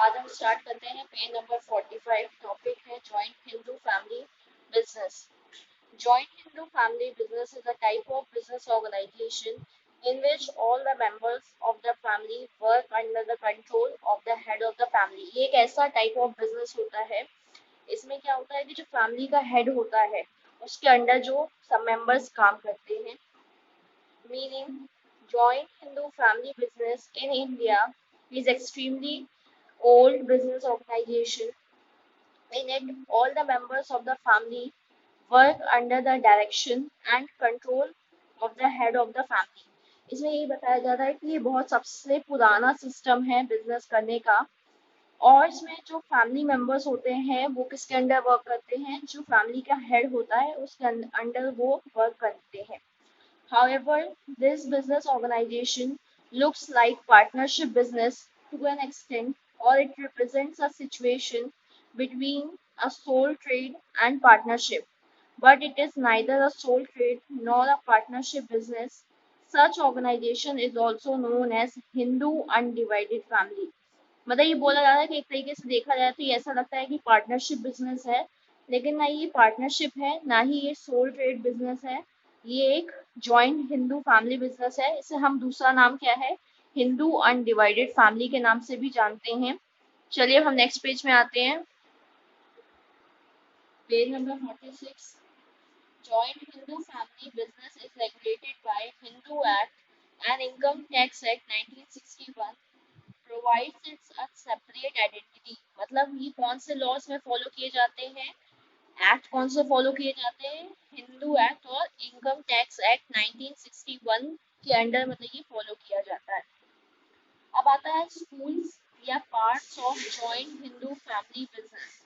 आज हम स्टार्ट करते हैं पेज नंबर 45। टॉपिक है joint Hindu family business. Joint Hindu family business is a type of business organization in which all the members of the family work under the control of the head of the family। ये एक ऐसा type of business होता है, इसमें क्या होता है कि जो फैमिली का हेड होता है उसके अंडर जो सब मेंबर्स काम करते हैं। Meaning joint Hindu family business in India is extremely old business organization. In it, all the members of the family work under the direction and control of the head of the family। इसमें यही बताया जा रहा है कि ये बहुत सबसे पुराना सिस्टम है बिजनेस करने का, और इसमें जो फैमिली मेंबर्स होते हैं वो किसके अंडर वर्क करते हैं, जो फैमिली का हेड होता है उसके अंडर वो वर्क करते हैं। However, this business organization looks like partnership business to an extent, or it represents a situation between a sole trade and partnership. But it is neither a sole trade nor a partnership business. Such organization is also known as Hindu undivided family। मतलब ये बोला जा रहा है कि एक तरीके से देखा जाए तो ये ऐसा लगता है कि पार्टनरशिप बिजनेस है, लेकिन ना ये पार्टनरशिप है ना ही ये सोल ट्रेड बिजनेस है। ये एक जॉइंट हिंदू फैमिली बिजनेस है। इसे हम दूसरा नाम क्या है, हिंदू अनडिवाइडेड फैमिली के नाम से भी जानते हैं। चलिए हम नेक्स्ट पेज में आते हैं, page number 46। Joint Hindu family business is regulated by Hindu Act and Income Tax Act 1961 provides its a separate identity। मतलब ये कौन से लॉज में फॉलो किए जाते हैं, एक्ट कौन से फॉलो किए जाते हैं, हिंदू एक्ट और इनकम टैक्स एक्ट 1961 के अंडर मतलब ये फॉलो किया जाता है। अब आता है स्कूल्स या parts of joint Hindu family business.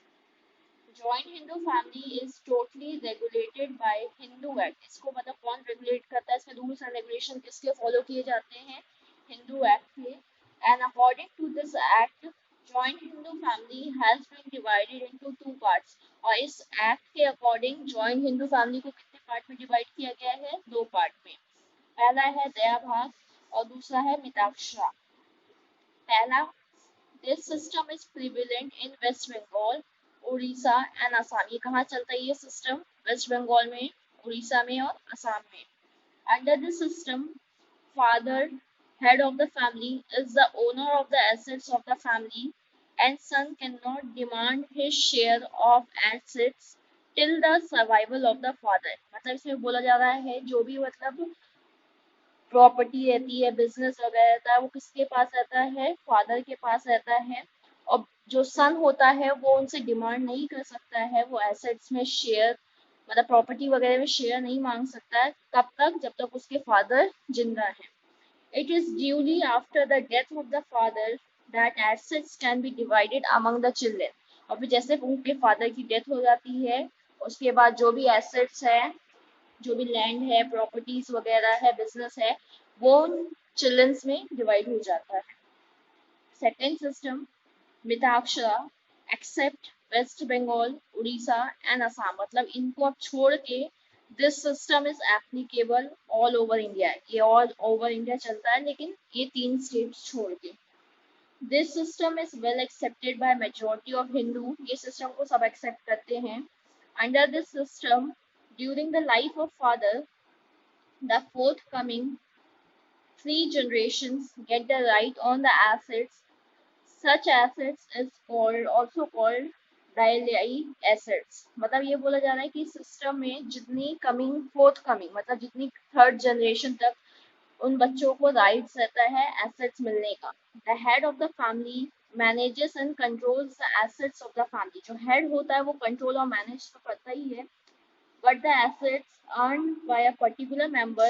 Joint Hindu family is totally regulated by Hindu act. इसको मतलब कौन रेगुलेट करता है, इसमें रूल्स एंड रेगुलेशन किसके फॉलो किए जाते हैं, हिंदू एक्ट के। And according to this act joint Hindu family has been divided into two parts. और इस एक्ट के अकॉर्डिंग जॉइंट हिंदू फैमिली को कितने पार्ट में डिवाइड किया गया है, दो पार्ट में। पहला है दया भाग और दूसरा है मिताक्षरा। पहला, this system is prevalent in West Bengal, Orissa and Assam. ये कहाँ चलता है ये सिस्टम, वेस्ट बंगाल में, उड़ीसा में और असम में। Under this system father, head of the family, is the owner of the assets of the family and son cannot demand his share of assets till the survival of the father। मतलब इसमें बोला जा रहा है जो भी मतलब property रहती है, बिजनेस वगैरह रहता है, वो किसके पास रहता है, फादर के पास रहता है। और जो सन होता है वो उनसे डिमांड नहीं कर सकता है, वो एसेट्स में शेयर मतलब प्रॉपर्टी वगैरह में शेयर नहीं मांग सकता है, तब तक जब तक उसके फादर जिंदा है। It is duly after the death of the father that assets can be divided among the children। और फिर जैसे उनके फादर की डेथ हो जाती है उसके बाद जो भी एसेट्स है, जो भी लैंड है, प्रॉपर्टीज वगैरह है, बिजनेस है, वो चिल्ड्रंस में डिवाइड हो जाता है। Second system Mitakshara except West Bengal, Orissa and Assam. मतलब इनको अब छोड़ के this system is applicable all over India. ये ऑल ओवर इंडिया चलता है लेकिन ये तीन स्टेट्स छोड़ के। This system is well accepted by majority of Hindu. ये सिस्टम को सब एक्सेप्ट करते हैं। Under this system during the life of father the forthcoming three generations get the right on the assets। Such assets is called also called daily assets। मतलब ये बोला जा रहा है कि सिस्टम में जितनी कमिंग फोर्थ मतलब जितनी थर्ड जनरेशन तक उन बच्चों को राइट्स रहता है एसेट्स मिलने का। The head of the family manages and controls the assets of the family. जो हेड होता है वो कंट्रोल और मैनेज तो करता ही है, but the assets earned by a particular member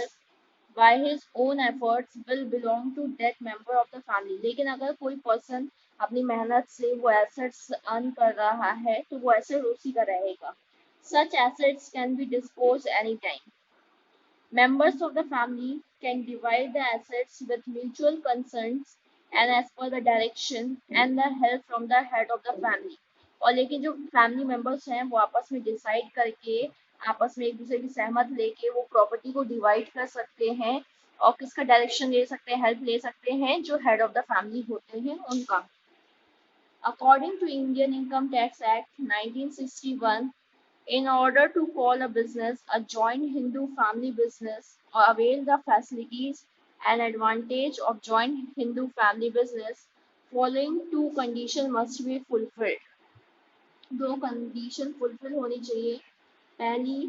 by his own efforts will belong to that member of the family। लेकिन अगर कोई पर्सन अपनी मेहनत से वो एसेट्स अर्न कर रहा है तो वो एसेट उसी का रहेगा। Such assets can be disposed anytime। Members of the family can divide the assets with mutual consents and as per the direction and the help from the head of the family। और लेकिन जो family members हैं वो आपस में decide करके आपस में एक दूसरे की सहमत लेके वो प्रॉपर्टी को डिवाइड कर सकते हैं और किसका डायरेक्शन ले सकते हैं, हेल्प ले सकते हैं, जो हेड ऑफ द फैमिली होते हैं उनका। According to Indian Income Tax Act 1961, in order to call a business a joint Hindu family business or avail the facilities and advantage of joint Hindu family business, following two conditions must be fulfilled. दो condition fulfil होनी चाहिए. पहली,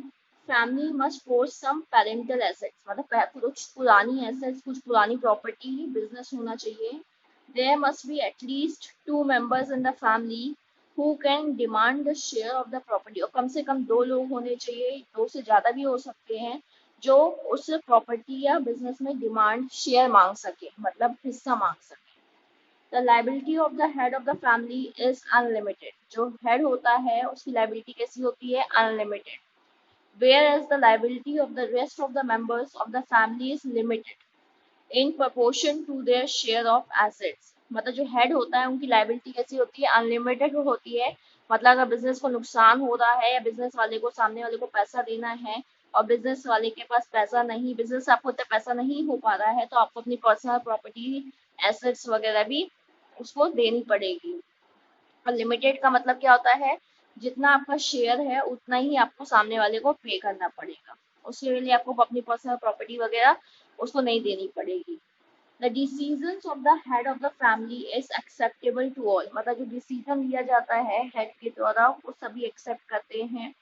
family must post some parental assets, मतलब कुछ पुरानी assets, कुछ पुरानी property business होना चाहिए. There must be at least two members in the family who can demand the share of the property, और कम से कम दो लोग होने चाहिए, दो से ज़्यादा भी हो सकते हैं, जो उस प्रॉपर्टी या बिजनेस में डिमांड शेयर मांग सके, मतलब हिस्सा मांग सके. The liability of the head of the family is unlimited. जो हेड होता है उसकी लाइबिलिटी कैसी होती है? Unlimited. Whereas the liability of the rest of the members of the family is limited in proportion to their share of assets. मतलब जो head होता है उनकी लाइबिलिटी कैसी होती है? अनलिमिटेड होती है. मतलब अगर बिजनेस को नुकसान हो रहा है या बिजनेस वाले को, सामने वाले को पैसा देना है और बिजनेस वाले के पास पैसा नहीं, बिजनेस आपको उतना पैसा नहीं हो पा रहा है, तो आपको अपनी पर्सनल प्रॉपर्टी, एसेट्स वगैरह भी उसको देनी पड़ेगी. और लिमिटेड का मतलब क्या होता है? जितना आपका शेयर है उतना ही आपको सामने वाले को पे करना पड़ेगा, उसके लिए आपको अपनी पर्सनल प्रॉपर्टी वगैरह उसको नहीं देनी पड़ेगी. The decisions of the head of the family is acceptable to all. मतलब जो डिसीजन लिया जाता है हेड के द्वारा वो सभी एक्सेप्ट करते हैं.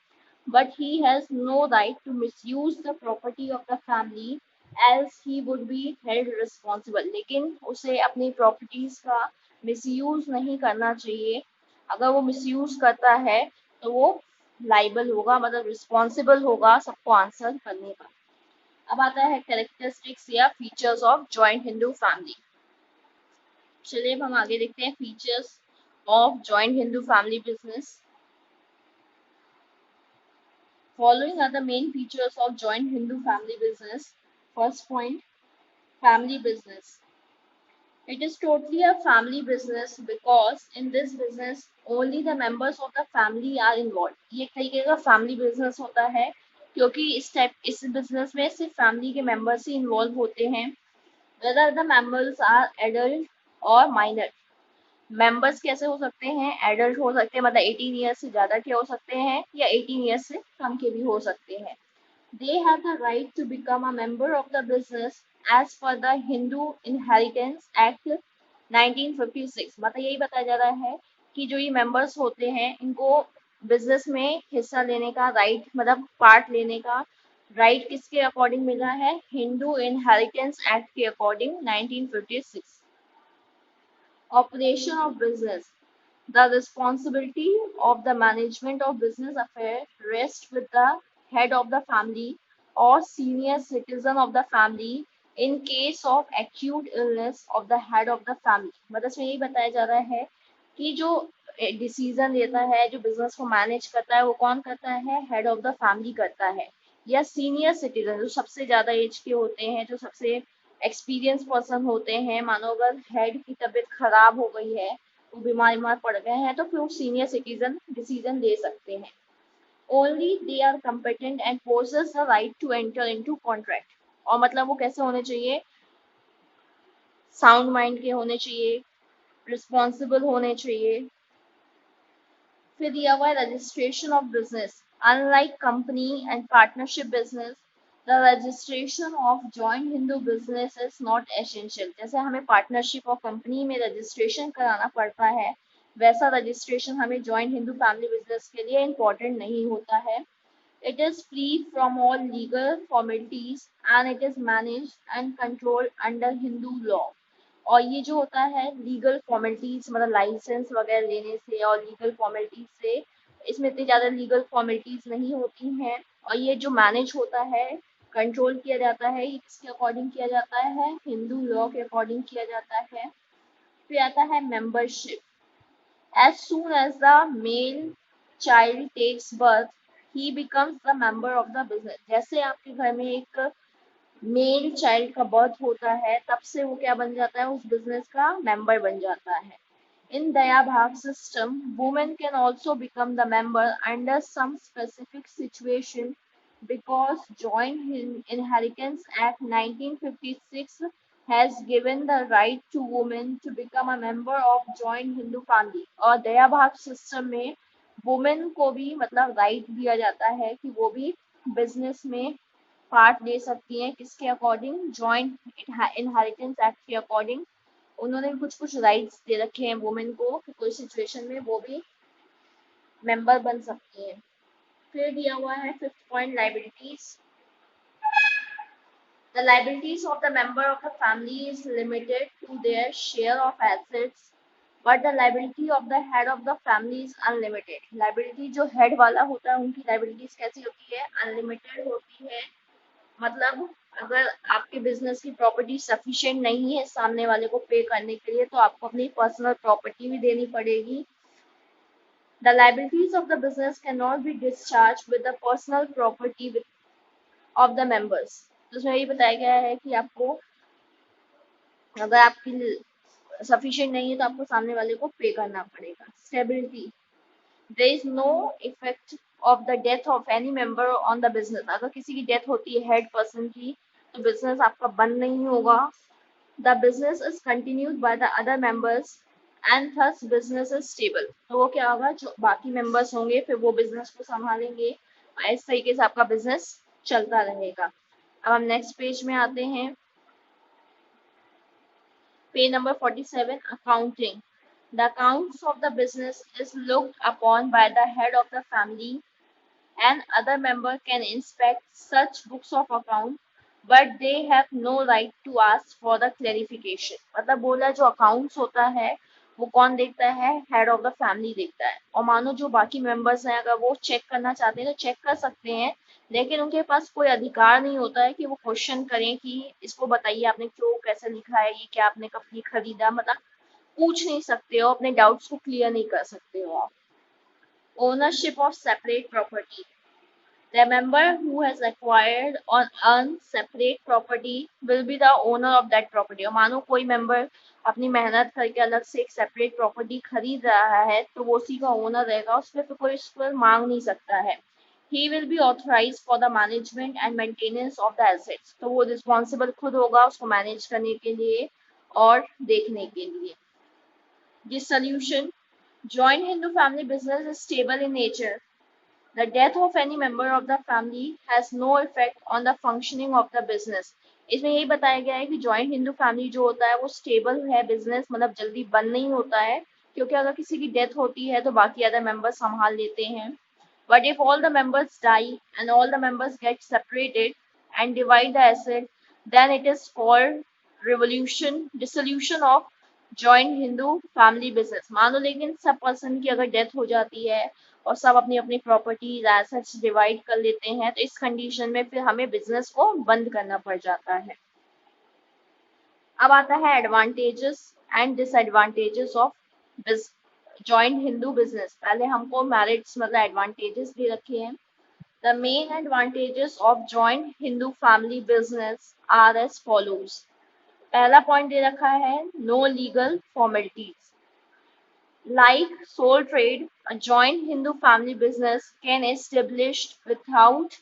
But he has no right to misuse the property of the family as he would be held responsible. लेकिन उसे अपनी प्रॉपर्टीज का मिसयूज नहीं करना चाहिए. अगर वो मिसयूज करता है तो वो लाइबल होगा, मतलब रिस्पॉन्सिबल होगा सबको आंसर करने का. अब आता है कैरेक्टरिस्टिक्स या features of joint Hindu family. चलिए अब हम आगे देखते हैं features of joint Hindu family business. Following are the main features of joint Hindu family business. First point, family business. It is totally a family business because in this business only the members of the family are involved. ये एक तरीके का family business होता है क्योंकि इस business में सिर्फ family के members ही involve होते हैं. Whether the members are adult or minor. Members कैसे हो सकते हैं? एडल्ट हो सकते हैं, मतलब 18 ईयर्स से ज़्यादा के हो सकते हैं या 18 ईयर्स से कम के भी हो सकते हैं. They have the right to become a member of the business as per the Hindu inheritance act 1956. मतलब यही बताया जा रहा है कि जो ये मेंबर्स होते हैं इनको बिजनेस में हिस्सा लेने का राइट, मतलब पार्ट लेने का राइट किसके अकॉर्डिंग मिला है? हिंदू इनहेरिटेंस एक्ट के according 1956. Operation of business. The responsibility of the management of business affairs rests with the head of the family or senior citizen of the family in case of acute illness of the head of the family. मतलब इसमें यही बताया जा रहा है कि जो decision लेता है, जो बिजनेस को मैनेज करता है, वो कौन करता है? हेड ऑफ द फैमिली करता है, या सीनियर सिटीजन जो सबसे ज्यादा एज के होते हैं, जो सबसे एक्सपीरियंस पर्सन होते हैं. मानो अगर हेड की तबीयत खराब हो गई है, वो बीमार पड़ गए हैं, तो फिर सीनियर सिटीजन डिसीजन ले सकते हैं. Only they are competent and possess the right to enter into contract. और मतलब वो कैसे होने चाहिए? साउंड माइंड के होने चाहिए, रिस्पॉन्सिबल होने चाहिए. फिर दिया हुआ है registration of business. Unlike company and partnership business, the registration of joint Hindu business is not essential. जैसे हमें पार्टनरशिप और कंपनी में रजिस्ट्रेशन कराना पड़ता है, वैसा रजिस्ट्रेशन हमें जॉइंट हिंदू फैमिली बिजनेस के लिए इम्पोर्टेंट नहीं होता है. It is free from all legal formalities and it is manage and control under Hindu law. और ये जो होता है लीगल फॉर्मेलिटीज, मतलब लाइसेंस वगैरह लेने से और लीगल फॉर्मेलिटीज से, इसमें इतनी ज़्यादा लीगल फॉर्मेलिटीज नहीं होती हैं. और ये जो मैनेज होता है, कंट्रोल किया जाता है, ये किसके अकॉर्डिंग किया जाता है? हिंदू लॉ के अकॉर्डिंग किया जाता है. फिर आता है membership. As soon as the male child takes birth he becomes the member of the business. जैसे आपके घर में एक मेल चाइल्ड का बर्थ होता है, तब से वो क्या बन जाता है? उस बिजनेस का मेंबर बन जाता है. In Daya Bhag system, women can also become the member under some specific situation because Joint Inheritance Act 1956 has given the right to women to become a member of joint Hindu family। और दया भाग system में women को भी मतलब right दिया जाता है कि वो भी बिजनेस में पार्ट ले सकती हैं। किसके अकॉर्डिंग? जॉइंट इनहेरिटेंस एक्ट के अकॉर्डिंग उन्होंने कुछ कुछ राइट्स दे रखे हैं वुमेन को कि कोई सिचुएशन में वो भी मेंबर बन सकती हैं। फिर दिया हुआ है fifth point, liabilities. The liabilities of the member of the family is limited to their share of assets, but the liability of the head of the family is unlimited। Liability जो head वाला होता है उनकी liabilities कैसी होती है? Unlimited होती है। मतलब अगर आपके बिजनेस की प्रॉपर्टी सफिशिएंट नहीं है सामने वाले को पे करने के लिए तो आपको अपनी पर्सनल प्रॉपर्टी भी देनी पड़ेगी। The liabilities of the business cannot be discharged with the personal property of the members। तो उसमें ये बताया गया है कि आपको अगर आपकी सफिशिएंट नहीं है तो आपको सामने वाले को पे करना पड़ेगा। Stability, there is no effect of the death of any member on the business. अगर किसी की डेथ होती है हेड पर्सन की तो बिजनेस आपका बंद नहीं होगा। The business is continued by the other members and thus business is stable. तो वो क्या होगा, जो बाकी मेंबर्स होंगे फिर वो बिजनेस को संभालेंगे और इस तरीके से आपका बिजनेस चलता रहेगा। अब हम नेक्स्ट पेज में आते हैं, Page number 47, accounting. The accounts of the business is looked upon by the head of the family and other member can inspect such books of account, but they have no right to ask for the clarification। मतलब बोला जो accounts होता है वो कौन देखता है? Head of the family देखता है। और मानो जो बाकी मेंबर्स हैं अगर वो चेक करना चाहते हैं तो चेक कर सकते हैं, लेकिन उनके पास कोई अधिकार नहीं होता है कि वो क्वेश्चन करें कि इसको बताइए आपने क्यों कैसे लिखा है, ये क्या आपने कब खरीदा, मतलब पूछ नहीं सकते हो, अपने डाउट्स को क्लियर नहीं कर सकते हो आप। Ownership of separate property, the member who has acquired or earned separate property will be the owner of that property। और मानो कोई मेंबर अपनी मेहनत करके अलग से एक सेपरेट प्रॉपर्टी खरीद रहा है तो वो उसी का ओनर रहेगा, उस पर कोई उस पर मांग नहीं सकता है। He will be authorized for the management and maintenance of the assets। तो वो रिस्पॉन्सिबल खुद होगा उसको मैनेज करने के लिए और देखने के लिए। This solution, joint Hindu family business is stable in nature। The death of any member of the family has no effect on the functioning of the business। इसमें यही बताया गया है कि जॉइंट हिंदू फैमिली जो होता है वो स्टेबल है, बिजनेस मतलब जल्दी बंद नहीं होता है, क्योंकि अगर किसी की डेथ होती है तो बाकी अदर मेंबर्स संभाल लेते हैं। But if all the members die and all the members get separated and divide the asset, then it is called dissolution of joint Hindu family business। मान लो लेकिन सब पर्सन की अगर डेथ हो जाती है और सब अपनी अपनी प्रॉपर्टीज एसेट्स डिवाइड कर लेते हैं तो इस कंडीशन में फिर हमें बिजनेस को बंद करना पड़ जाता है। अब आता है advantages and disadvantages of joint Hindu business. पहले हमको मेरिट्स मतलब एडवांटेजेस दे रखे हैं। The main advantages of joint Hindu family business are as follows. पहला पॉइंट दे रखा है no legal formalities. Like sole trade, a joint Hindu family business can established without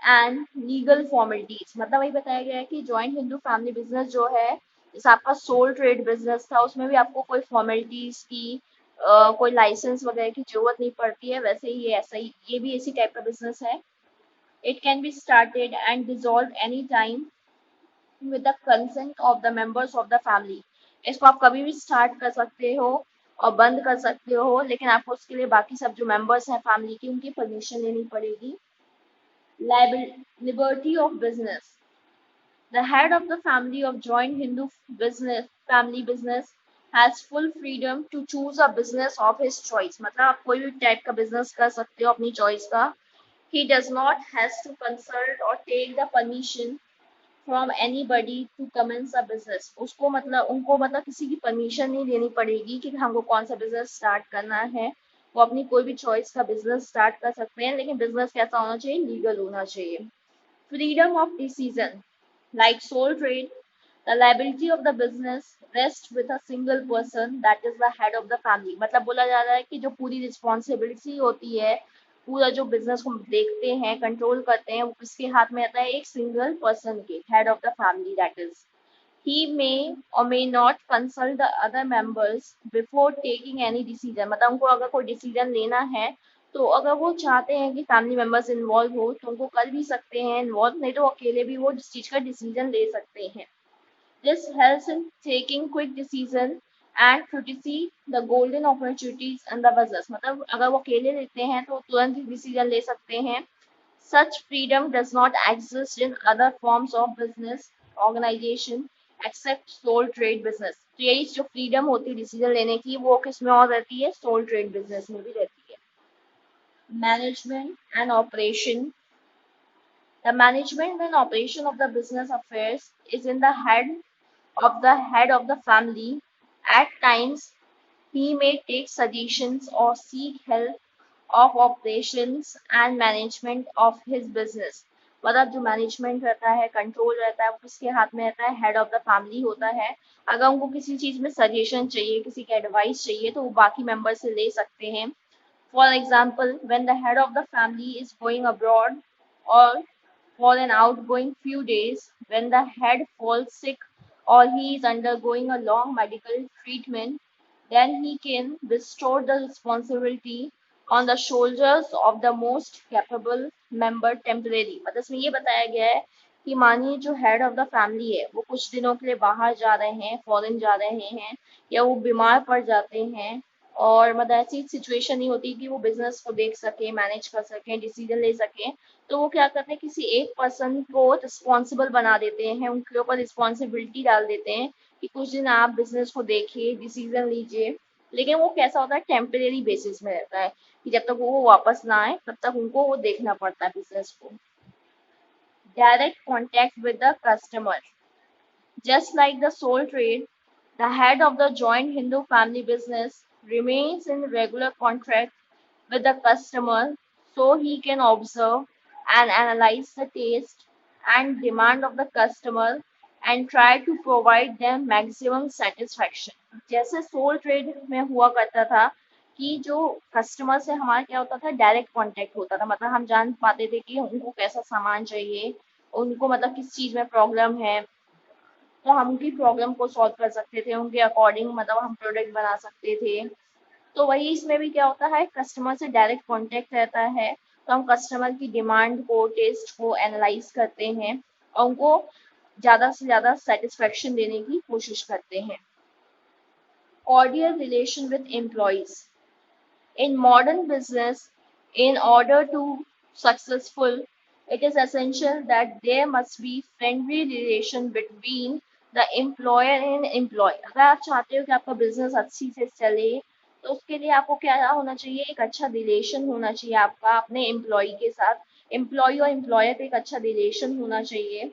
and legal formalities। मतलब वही बताया गया है कि जॉइंट हिंदू फैमिली बिजनेस जो है, जैसे आपका सोल ट्रेड बिजनेस था उसमें भी आपको कोई फॉर्मेलिटीज की कोई लाइसेंस वगैरह की जरूरत नहीं पड़ती है, वैसे ही ये भी इसी टाइप का बिजनेस है। It can be started and dissolve any time with the consent of the members of the family. इसको आप कभी भी स्टार्ट कर सकते हो और बंद कर सकते हो, लेकिन आपको उसके लिए बाकी सब जो मेंबर्स हैं फैमिली की उनकी परमिशन लेनी पड़ेगी। Liberty of business, the head of the family of joint Hindu business family business has full freedom to choose a business of his choice. मतलब आप कोई भी टाइप का बिजनेस कर सकते हो अपनी चॉइस का। He does not has to consult और take the permission from anybody to commence a business. उसको मतलब उनको मतलब किसी की परमिशन नहीं लेनी पड़ेगी कि हमको कौन सा बिजनेस स्टार्ट करना है। वो अपनी कोई भी चॉइस का बिजनेस स्टार्ट कर सकते हैं, लेकिन बिजनेस कैसा होना चाहिए? लीगल होना चाहिए। Freedom of decision, like sole trade, the liability of the business rest with a single person that is the head of the family. मतलब बोला जा रहा है कि जो पूरी रिस्पॉन्सिबिलिटी होती है, पूरा जो बिजनेस को देखते हैं कंट्रोल करते हैं, वो किसके हाथ में आता है? एक सिंगल पर्सन के, head of the family that is. he may or may not consult the other members before taking any decision। मतलब उनको अगर कोई डिसीजन लेना है तो अगर वो चाहते हैं कि फैमिली मेंबर्स इन्वॉल्व हो तो उनको कर भी सकते हैं इन्वॉल्व, नहीं तो अकेले भी वो इस चीज का डिसीजन ले सकते हैं। This helps in taking quick decision and critically the golden opportunities and the business। मतलब अगर वो अकेले लेते हैं तो तुरंत ही डिसीजन ले सकते हैं। Such freedom does not exist in other forms of business organization except sole trade business। तो यही जो फ्रीडम होती है डिसीजन लेने की वो किसमें और रहती है, सोल ट्रेड बिजनेस में भी रहती है। Management and operation. The management and operation of the business affairs is in the head of the family. At times, he may take suggestions or seek help of operations and management of his business। मतलब जो management रहता है, control रहता है, वो किसके हाथ में रहता है, हेड ऑफ द फैमिली होता है। अगर उनको किसी चीज में सजेशन चाहिए, किसी की एडवाइस चाहिए तो वो बाकी मेंबर से ले सकते हैं। For example, when the head of the family is going abroad or for an outgoing few days, when the head falls sick or he is undergoing a long medical treatment, then he can bestow the responsibility on the shoulders of the most capable member temporarily। मतलब इसमें ये बताया गया है कि मानिए जो head of the family है वो कुछ दिनों के लिए बाहर जा रहे हैं, फॉरेन जा रहे हैं, या वो बीमार पड़ जाते हैं और मतलब ऐसी सिचुएशन नहीं होती कि वो बिजनेस को देख सके, मैनेज कर सके, डिसीजन ले सके, तो वो क्या करते हैं किसी एक पर्सन को रिस्पॉन्सिबल बना देते हैं, उनके ऊपर रिस्पॉन्सिबिलिटी डाल देते हैं कि कुछ दिन आप बिजनेस को देखिए, डिसीजन लीजिए। लेकिन वो कैसा होता है, टेम्परेरी बेसिस में रहता है कि जब तक वो वापस ना आए तब तक उनको वो देखना पड़ता है बिजनेस को। Direct contact with the customer. Just like the sole trade, the head of the joint Hindu family business remains in regular contact with the customer so he can observe and analyze the taste and demand of the customer and try to provide them maximum satisfaction। जैसे soul trade में हुआ करता था कि जो customer से हमारा क्या होता था, डायरेक्ट कांटेक्ट होता था। मतलब हम जान पाते थे कि उनको कैसा सामान चाहिए, उनको मतलब किस चीज में प्रॉब्लम है, तो हम उनकी प्रॉब्लम को सॉल्व कर सकते थे, उनके अकॉर्डिंग मतलब हम प्रोडक्ट बना सकते थे। तो वही इसमें भी क्या होता है, कस्टमर से डायरेक्ट कांटेक्ट रहता है, तो हम कस्टमर की डिमांड को, टेस्ट को एनालाइज करते हैं और उनको ज़्यादा से ज़्यादा सेटिस्फेक्शन देने की कोशिश करते हैं। Cordial relation with employees. In modern business, in order to successful, it is essential that there must be friendly relation between the employer and employee। अगर आप चाहते हो कि आपका बिजनेस अच्छी से चले तो उसके लिए आपको क्या होना चाहिए, एक अच्छा रिलेशन होना चाहिए आपका अपने एम्प्लॉय के साथ। एम्प्लॉय और एम्प्लॉयर का एक अच्छा रिलेशन होना चाहिए।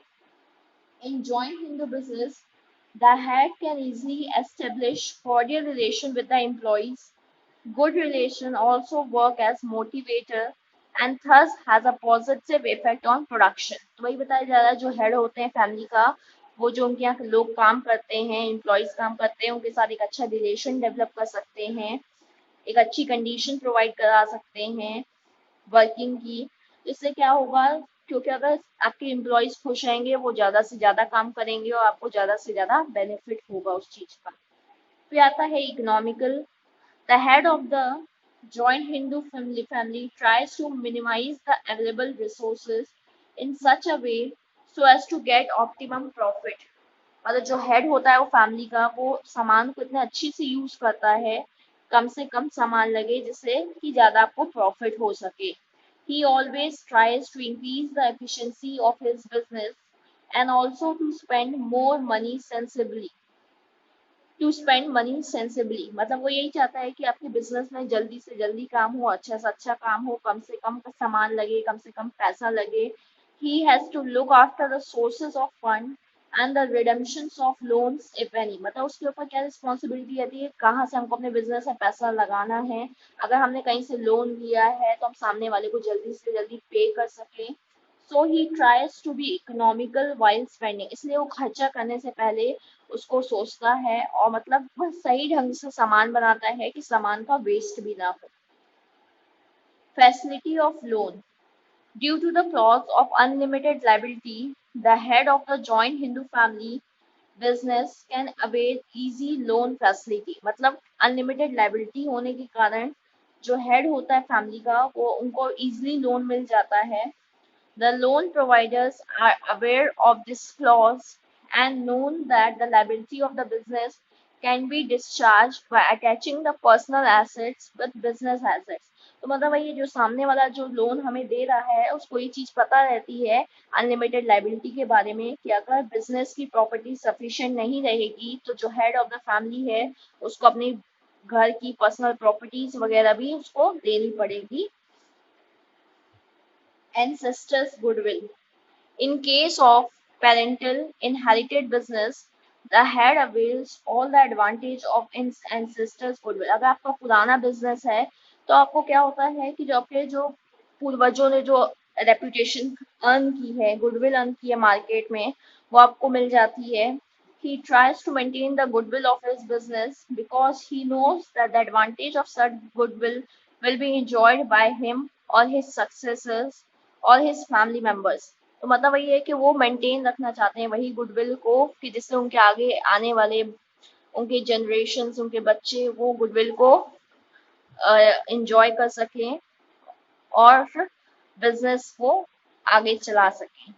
In joint Hindu business, the head can easily establish cordial relation with the employees। Good relation also work as motivator and thus has a positive effect on production। तो वही बताया जा रहा है, जो हेड होते हैं फैमिली का, वो जो उनके यहाँ लोग काम करते हैं, एम्प्लॉयज काम करते हैं, उनके साथ एक अच्छा रिलेशन डेवलप कर सकते हैं, एक अच्छी कंडीशन प्रोवाइड करा सकते हैं वर्किंग की। इससे क्या होगा, क्योंकि अगर आपके एम्प्लॉयज खुश रहेंगे वो ज़्यादा से ज़्यादा काम करेंगे और आपको ज़्यादा से ज़्यादा बेनिफिट होगा उस चीज़ का। फिर आता है economical. The head of the joint Hindu family tries to minimize the available resources in such a way so as to get optimum profit। मतलब जो हेड होता है वो फैमिली का, वो सामान को इतने अच्छी से यूज करता है, कम से कम सामान लगे जिससे कि ज्यादा आपको प्रॉफिट हो सके। He always tries to increase the efficiency of his business and also to spend more money sensibly। To spend money sensibly मतलब वो यही चाहता है कि आपके बिजनेस में जल्दी से जल्दी काम हो, अच्छा से अच्छा काम हो, कम से कम सामान लगे, कम से कम पैसा लगे। He has to look after the sources of fund and the redemptions of loans if any. मतलब उसके ऊपर क्या रिस्पॉन्सिबिलिटी रहती है, कहाँ से हमको अपने बिजनेस में पैसा लगाना है। अगर हमने कहीं से लोन लिया है तो हम सामने वाले को जल्दी से जल्दी पे कर सकें। So he tries to be economical while spending. इसलिए वो खर्चा करने से पहले उसको सोचता है और मतलब वह सही ढंग से सामान बनाता है कि सामान का वेस्ट भी ना हो। Facility of loan. Due to the clause of unlimited liability, the head of the joint Hindu family business can avail easy loan facility, मतलब अनलिमिटेड लाइबिलिटी होने के कारण जो हेड होता है फैमिली का वो उनको इजीली लोन मिल जाता है. The loan providers are aware of this clause and known that the liability of the business can be discharged by attaching the personal assets with business assets. तो मतलब ये जो सामने वाला जो लोन हमें दे रहा है उसको ये चीज पता रहती है अनलिमिटेड लाइबिलिटी के बारे में कि अगर बिजनेस की प्रॉपर्टी सफिशिएंट नहीं रहेगी तो जो हेड ऑफ द फैमिली है उसको अपनी घर की पर्सनल प्रॉपर्टीज वगैरह भी उसको देनी पड़ेगी. Ancestors goodwill. In case of parental inherited business, the head avails all the advantage of ancestors goodwill. अगर आपका पुराना बिजनेस है तो आपको क्या होता है कि जो आपके जो पूर्वजों ने जो रेपुटेशन अर्न की है, गुडविल अर्न की है मार्केट में, वो आपको मिल जाती है. He tries to maintain the goodwill of his business because he knows that the advantage of such goodwill will be enjoyed by him or his successors और हिज फैमिली मेंबर्स. तो मतलब वही है कि वो मेंटेन रखना चाहते हैं वही गुडविल को कि जिससे उनके आगे आने वाले उनके जनरेशंस उनके बच्चे वो गुडविल को एंजॉय कर सकें और बिजनेस को आगे चला सकें.